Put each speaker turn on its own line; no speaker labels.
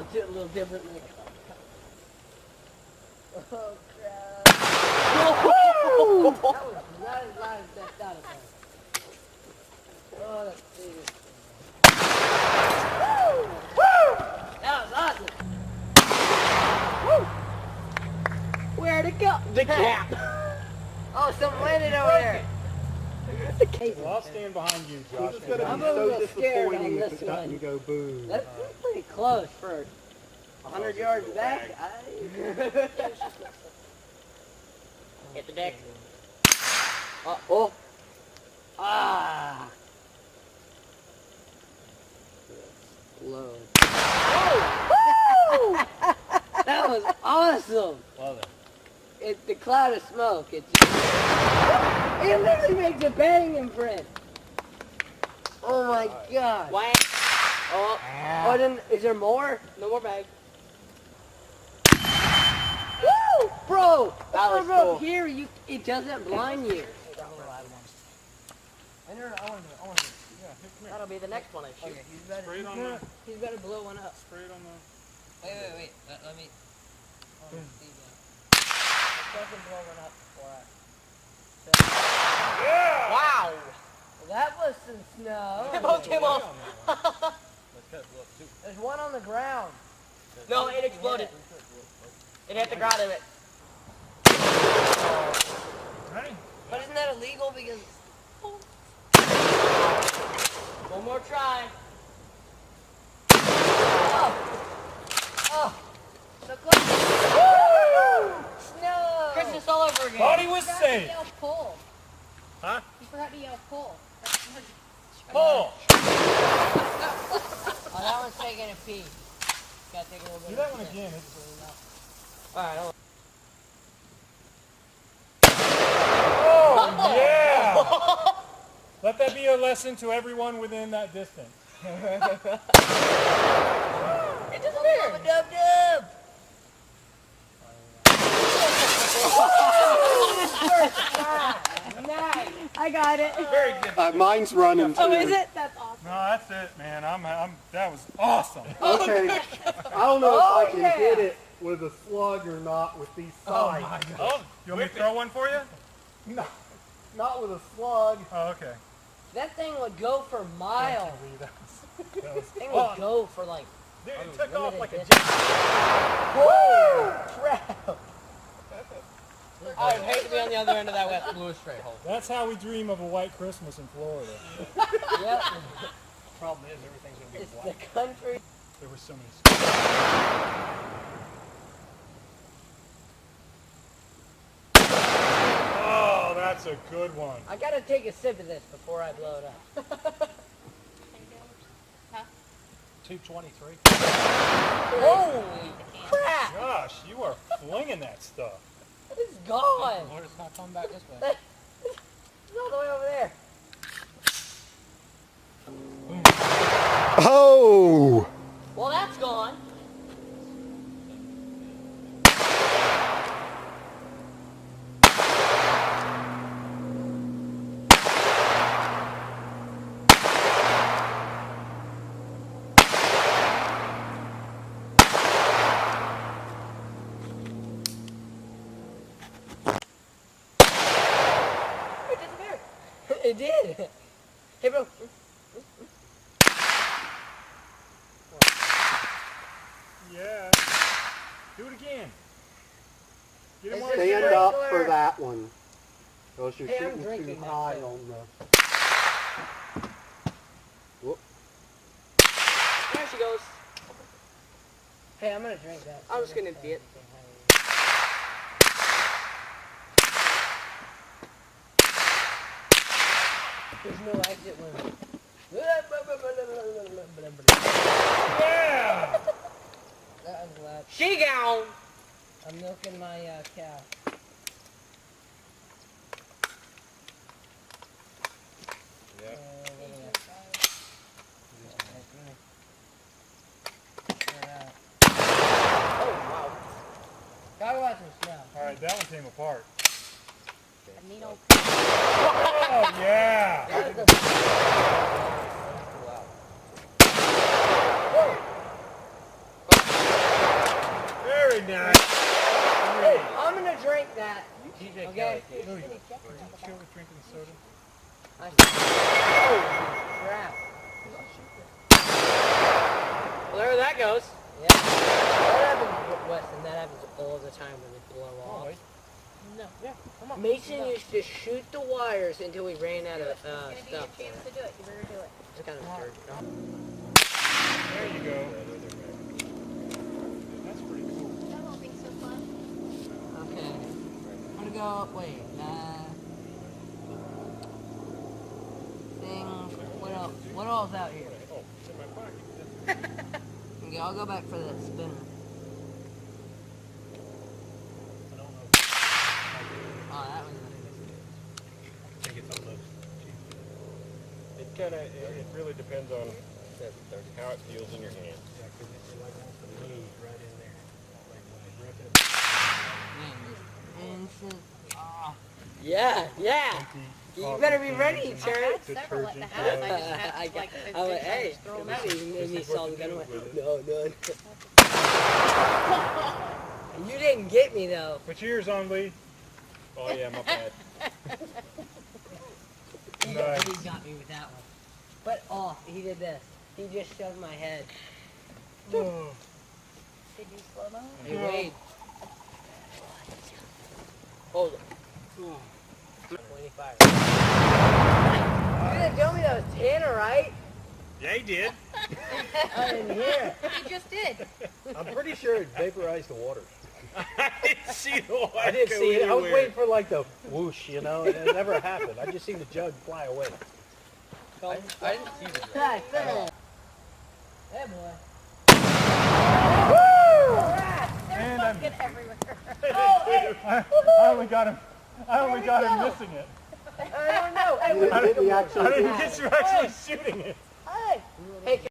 watch it a little differently. Oh crap! That was not as loud as that thought it was. Oh, that's big. That was awesome. Woo! Where'd it go?
The cap.
Oh, something landed over there.
Well, I'll stand behind you, Josh.
It's going to
I'm
be
a
so
little scared on
disappointing if
this
it doesn't
one.
go boom.
That's pretty close for 100 yards back.
Hit the deck.
Oh. Ah. Low. Oh. That was awesome.
Love it.
It's the cloud of smoke. It literally makes a banging print. Oh my god.
Whack.
Oh, then is there more?
No more bag.
Woo! Bro,
That was
over
cool.
up here, it doesn't blind you.
That'll be the next one I shoot.
Okay,
Spray it on the...
he's better blow one up.
Spray it on the...
Wait. Let me. Let's blow one up before I.
Yeah!
Wow.
Well, that was some snow.
It both came off.
There's one on the ground.
No, it exploded. It hit the ground of it.
Right?
But isn't that illegal because?
One more try.
Oh, so close. Snow.
Christmas all over again.
Thought he was
You forgot to
safe.
yell pull.
Huh?
You forgot to yell pull.
Pull!
Oh, that one's taking a pee. Gotta take a little bit.
Do that one again. It's...
Alright, hold on.
Oh, yeah! Let that be a lesson to everyone within that distance.
It disappeared. Dub. Nice. I got it.
Very good.
Mine's running too.
Oh, is it? That's awesome.
No, that's it, man. That was awesome.
Okay. I don't know if I can
yeah.
hit it with a slug or not with these sides.
Oh, you want me to throw one for you?
No, not with a slug.
Oh, okay.
That thing would go for miles.
That was
Thing would go for like.
Dude, it took off like a
limited
jet.
Woo! Crap.
I would hate to be on the other end of that West Blue straight hole.
That's how we dream of a white Christmas in Florida.
Yep.
Problem is, everything's going to be
It's
white.
the country.
There were so many. Oh, that's a good one.
I gotta take a sip of this before I blow it up.
223.
Holy crap!
Gosh, you are flinging that stuff.
It's gone.
Lord, it's not coming back this way.
It's all the way over there.
Oh!
Well, that's gone.
It disappeared. It did. Hey, bro.
Yeah. Do it again. Get him
Is
on
it
the
Stand
Sprinkler.
up for that one. Because you're
Hey, I'm
shooting
drinking
too
that
high
thing.
on the... Whoop.
There she goes.
Hey, I'm gonna drink that.
I'm just gonna empty it.
There's no exit wound.
Yeah!
That was loud.
She gone.
I'm milking my cow.
Yeah.
Oh, wow. Gotta watch some snow.
Alright, that one came apart.
A needle.
Oh, yeah!
That was a... Whoa.
nice.
Hey, I'm gonna drink that.
TJ
Okay.
Kelly.
Louis, did you chill with drinking the soda?
I oh, crap.
Well, there that goes.
Yeah. That happens, Weston. That happens all the time when they blow off.
No.
Yeah, come on.
Mason used to shoot the wires until we ran out of
It's gonna be your
stuff.
chance to do it. You better do it.
It's kind of absurd.
There you go. That's pretty cool.
That won't be so fun.
Okay. I'm gonna go. Wait. Things. What else? What else out here?
Oh, it's in my pocket.
Okay, I'll go back for the spinner. Oh, that one's
I think it's on those. It kind of, it really depends on how it feels in your hand. Yeah, because it like wants to move right in there. Like when I grip it.
instant. Yeah, yeah. You better be ready,
I've
Cherry.
had several at the house. I just had to, like,
I went,
just
hey,
throw them
maybe
out.
you made me solve the gun. I went, no. You didn't get me though.
Put yours on, Lee. Oh yeah, my bad.
He
Nice.
got me with that one. But he did this. He just shoved my head.
Oh.
Did you slow mo?
Hey, Wade. Hold it. 25. You didn't tell me that was Tanner, right?
Yeah, he did.
I didn't hear.
You just did.
I'm pretty sure it vaporized the water.
I didn't see the water.
I didn't
go
see it. I was
anywhere.
waiting for like the whoosh, and it never happened. I just seen the jug fly away.
I didn't see the
Hey, boy.
There's
And I'm-
pumpkin everywhere.
I only got him. I only got him missing it.
I don't know.
You didn't get the actual
I didn't get you actually shooting it.